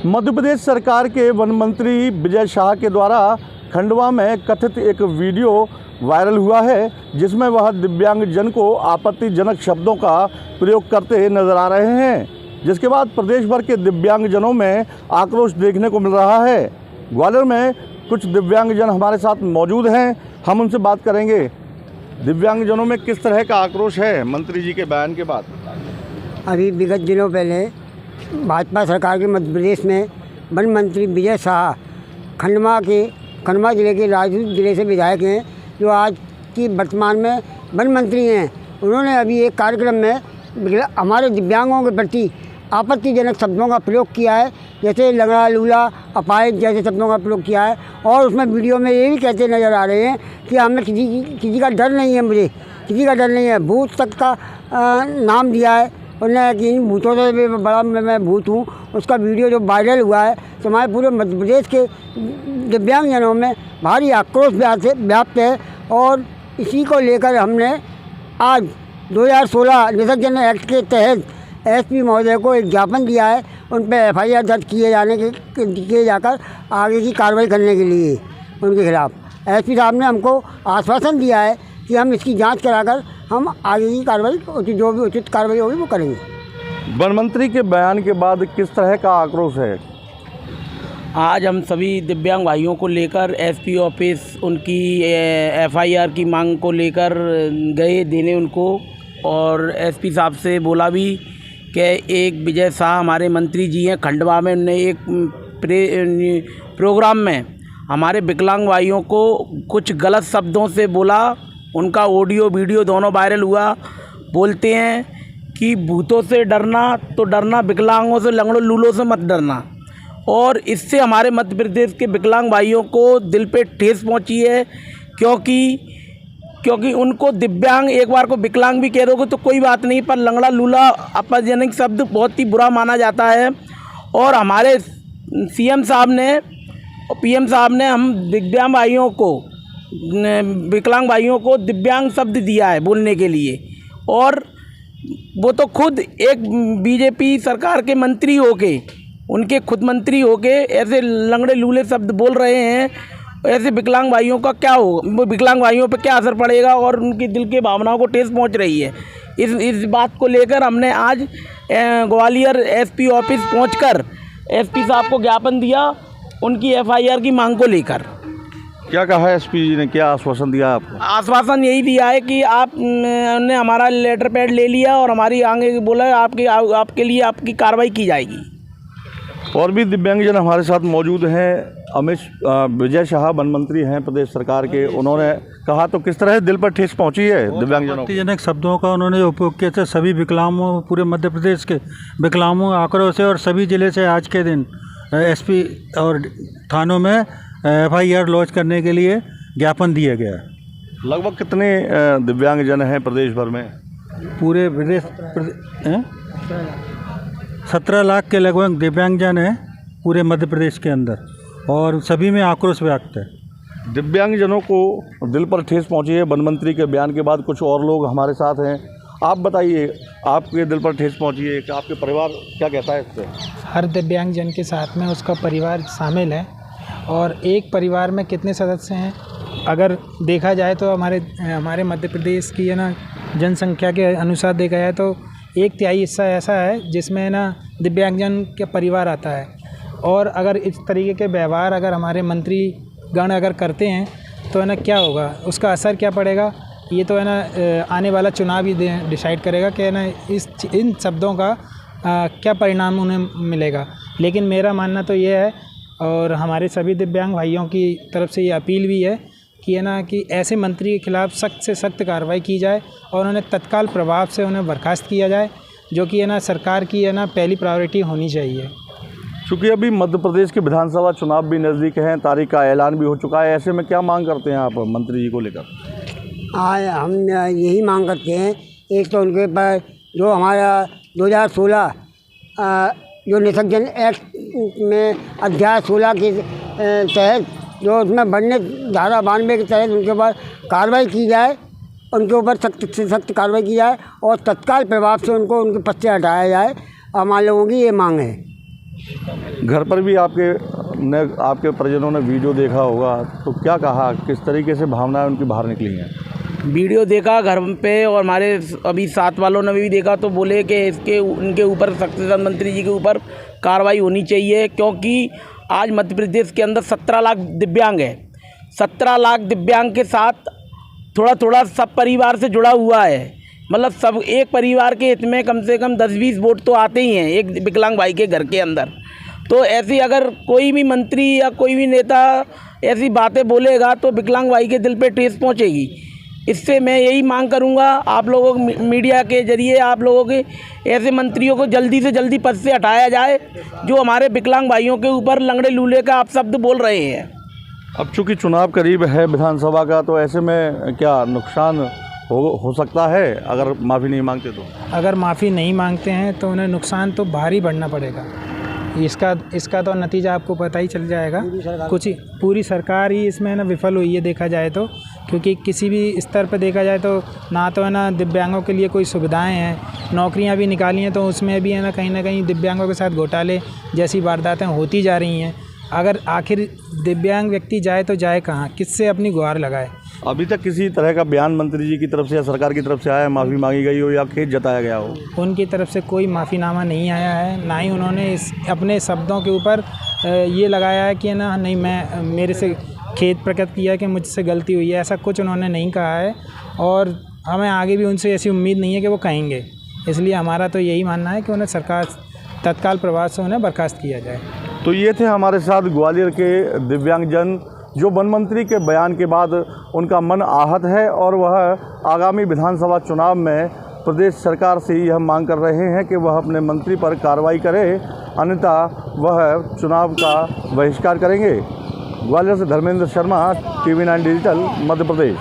मध्य प्रदेश सरकार के वन मंत्री विजय शाह के द्वारा खंडवा में कथित एक वीडियो वायरल हुआ है, जिसमें वह दिव्यांगजन को आपत्तिजनक शब्दों का प्रयोग करते नजर आ रहे हैं, जिसके बाद प्रदेश भर के दिव्यांगजनों में आक्रोश देखने को मिल रहा है। ग्वालियर में कुछ दिव्यांगजन हमारे साथ मौजूद हैं, हम उनसे बात करेंगे। दिव्यांगजनों में किस तरह का आक्रोश है मंत्री जी के बयान के बाद? अभी विगत दिनों पहले भाजपा सरकार के मध्य प्रदेश में वन मंत्री विजय शाह खंडवा जिले के राजपूत जिले से विधायक हैं, जो आज की वर्तमान में वन मंत्री हैं। उन्होंने अभी एक कार्यक्रम में हमारे दिव्यांगों के प्रति आपत्तिजनक शब्दों का प्रयोग किया है, जैसे लंगड़ा, लूला, अपाहिज जैसे शब्दों का प्रयोग किया है। और उसमें वीडियो में ये भी कहते नज़र आ रहे हैं कि हमें किसी का डर नहीं है, मुझे किसी का डर नहीं है। भूत तक का नाम दिया है उन्होंने कि इन भूतों से भी बड़ा मैं भूत हूँ। उसका वीडियो जो वायरल हुआ है तो हमारे पूरे मध्य प्रदेश के दिव्यांगजनों में भारी आक्रोश व्याप्त है। और इसी को लेकर हमने आज 2016 निसर्जन एक्ट के तहत एसपी महोदय को एक ज्ञापन दिया है, उन पर FIR दर्ज किए जाकर आगे की कार्रवाई करने के लिए उनके खिलाफ। एसपी साहब ने हमको आश्वासन दिया है कि हम इसकी जांच कराकर हम आगे की कार्रवाई, जो भी उचित कार्रवाई होगी वो करेंगे। वन मंत्री के बयान के बाद किस तरह का आक्रोश है? आज हम सभी दिव्यांग भाइयों को लेकर एसपी ऑफिस उनकी FIR की मांग को लेकर गए देने उनको, और एसपी साहब से बोला भी कि एक विजय शाह हमारे मंत्री जी हैं खंडवा में, उन्होंने एक प्रोग्राम में हमारे विकलांग भाइयों को कुछ गलत शब्दों से बोला। उनका ऑडियो वीडियो दोनों वायरल हुआ। बोलते हैं कि भूतों से डरना तो डरना, विकलांगों से, लंगड़ों लूलों से मत डरना। और इससे हमारे मध्य प्रदेश के विकलांग भाइयों को दिल पे ठेस पहुंची है, क्योंकि उनको दिव्यांग, एक बार को विकलांग भी कह दोगे तो कोई बात नहीं, पर लंगड़ा लूला आपत्तिजनक शब्द बहुत ही बुरा माना जाता है। और हमारे CM साहब ने और PM साहब ने हम दिव्यांग भाइयों को, विकलांग भाइयों को दिव्यांग शब्द दिया है बोलने के लिए। और वो तो खुद एक BJP सरकार के मंत्री होके, उनके खुद मंत्री होके ऐसे लंगड़े लूले शब्द बोल रहे हैं। ऐसे विकलांग भाइयों का क्या हो, विकलांग भाइयों पे क्या असर पड़ेगा, और उनकी दिल के भावनाओं को ठेस पहुंच रही है। इस बात को लेकर हमने आज ग्वालियर SP ऑफिस पहुंचकर SP साहब को ज्ञापन दिया, उनकी FIR की मांग को लेकर। क्या कहा है SP जी ने, क्या आश्वासन दिया आपको? आश्वासन यही दिया है कि आपने हमारा लेटर पैड ले लिया और हमारी आगे बोला आपके लिए आपकी कार्रवाई की जाएगी। और भी दिव्यांगजन हमारे साथ मौजूद हैं। विजय शाह वन मंत्री हैं प्रदेश सरकार के, उन्होंने कहा तो किस तरह दिल पर ठेस पहुंची है दिव्यांगजनों? आपत्तिजनक शब्दों का उन्होंने उपयोग किया था। सभी विकलांगों, पूरे मध्य प्रदेश के विकलांगों आक्रोश है, और सभी जिले से आज के दिन SP और थानों में FIR लॉन्च करने के लिए ज्ञापन दिया गया। लगभग कितने दिव्यांगजन हैं प्रदेश भर में? पूरे प्रदेश 17 लाख के लगभग दिव्यांगजन हैं पूरे मध्य प्रदेश के अंदर, और सभी में आक्रोश व्यक्त है। दिव्यांगजनों को दिल पर ठेस पहुंची है वन मंत्री के बयान के बाद। कुछ और लोग हमारे साथ हैं, आप बताइए, आपके दिल पर ठेस पहुंची है, आपके परिवार क्या कहता है इससे? हर दिव्यांगजन के साथ में उसका परिवार शामिल है, और एक परिवार में कितने सदस्य हैं अगर देखा जाए तो हमारे मध्य प्रदेश की है ना जनसंख्या के अनुसार देखा जाए तो 1/3 हिस्सा ऐसा है जिसमें ना दिव्यांगजन का परिवार आता है। और अगर इस तरीके के व्यवहार अगर हमारे मंत्री गण अगर करते हैं तो है ना क्या होगा, उसका असर क्या पड़ेगा, ये तो है ना आने वाला चुनाव ही डिसाइड करेगा कि है ना इन शब्दों का क्या परिणाम उन्हें मिलेगा। लेकिन मेरा मानना तो ये है, और हमारे सभी दिव्यांग भाइयों की तरफ से ये अपील भी है कि है ना कि ऐसे मंत्री के खिलाफ सख्त से सख्त कार्रवाई की जाए और उन्हें तत्काल प्रभाव से उन्हें बर्खास्त किया जाए, जो कि है ना सरकार की है ना पहली प्रायोरिटी होनी चाहिए। चूँकि अभी मध्य प्रदेश के विधानसभा चुनाव भी नज़दीक हैं, तारीख का ऐलान भी हो चुका है, ऐसे में क्या मांग करते हैं आप मंत्री जी को लेकर? हम यही मांग करते हैं, एक तो उनके पर जो हमारा 2016 जो निसर्जन एक्ट में अध्याय 16 के तहत जो उसमें बढ़ने धारा 92 के तहत उनके ऊपर कार्रवाई की जाए, उनके ऊपर सख्त से सख्त कार्रवाई की जाए और तत्काल प्रभाव से उनको उनके पद से हटाया जाए। हमारे लोगों की ये मांग है। घर पर भी आपके परिजनों ने वीडियो देखा होगा, तो क्या कहा, किस तरीके से भावनाएं उनकी बाहर निकली हैं? वीडियो देखा घर पे, और हमारे अभी साथ वालों ने भी देखा, तो बोले कि उनके ऊपर शक्तिशाली मंत्री जी के ऊपर कार्रवाई होनी चाहिए, क्योंकि आज मध्य प्रदेश के अंदर 17 लाख दिव्यांग है। 17 लाख दिव्यांग के साथ थोड़ा थोड़ा सब परिवार से जुड़ा हुआ है, मतलब सब एक परिवार के हित में कम से कम 10-20 वोट तो आते ही हैं एक विकलांग भाई के घर के अंदर। तो ऐसी अगर कोई भी मंत्री या कोई भी नेता ऐसी बातें बोलेगा तो विकलांग भाई के दिल पे ठेस पहुंचेगी। इससे मैं यही मांग करूंगा आप लोगों मीडिया के जरिए, आप लोगों के ऐसे मंत्रियों को जल्दी से जल्दी पद से हटाया जाए जो हमारे विकलांग भाइयों के ऊपर लंगड़े लूले का आप शब्द बोल रहे हैं। अब चूँकि चुनाव करीब है विधानसभा का, तो ऐसे में क्या नुकसान हो सकता है अगर माफ़ी नहीं मांगते तो? अगर माफ़ी नहीं मांगते हैं तो उन्हें नुकसान तो भारी बढ़ना पड़ेगा। इसका तो नतीजा आपको पता ही चल जाएगा। पूरी सरकार ही इसमें ना विफल हुई है देखा जाए तो, क्योंकि किसी भी स्तर पर देखा जाए तो है ना दिव्यांगों के लिए कोई सुविधाएं हैं, नौकरियां भी निकाली हैं तो उसमें भी है ना कहीं दिव्यांगों के साथ घोटाले जैसी वारदातें होती जा रही हैं। अगर आखिर दिव्यांग व्यक्ति जाए तो जाए कहाँ, किससे अपनी गुहार लगाए? अभी तक किसी तरह का बयान मंत्री जी की तरफ से या सरकार की तरफ से आया, माफ़ी मांगी गई हो या खेद जताया गया हो? उनकी तरफ से कोई माफ़ीनामा नहीं आया है, ना ही उन्होंने अपने शब्दों के ऊपर ये लगाया है कि ना नहीं मैं मेरे से खेद प्रकट किया कि मुझसे गलती हुई है, ऐसा कुछ उन्होंने नहीं कहा है। और हमें आगे भी उनसे ऐसी उम्मीद नहीं है कि वो कहेंगे। इसलिए हमारा तो यही मानना है कि उन्हें सरकार तत्काल प्रभाव से उन्हें बर्खास्त किया जाए। तो ये थे हमारे साथ ग्वालियर के दिव्यांगजन, जो वन मंत्री के बयान के बाद उनका मन आहत है और वह आगामी विधानसभा चुनाव में प्रदेश सरकार से यह मांग कर रहे हैं कि वह अपने मंत्री पर कार्रवाई करे, अन्यथा वह चुनाव का बहिष्कार करेंगे। ग्वालियर से धर्मेंद्र शर्मा, TV9 डिजिटल, मध्य प्रदेश।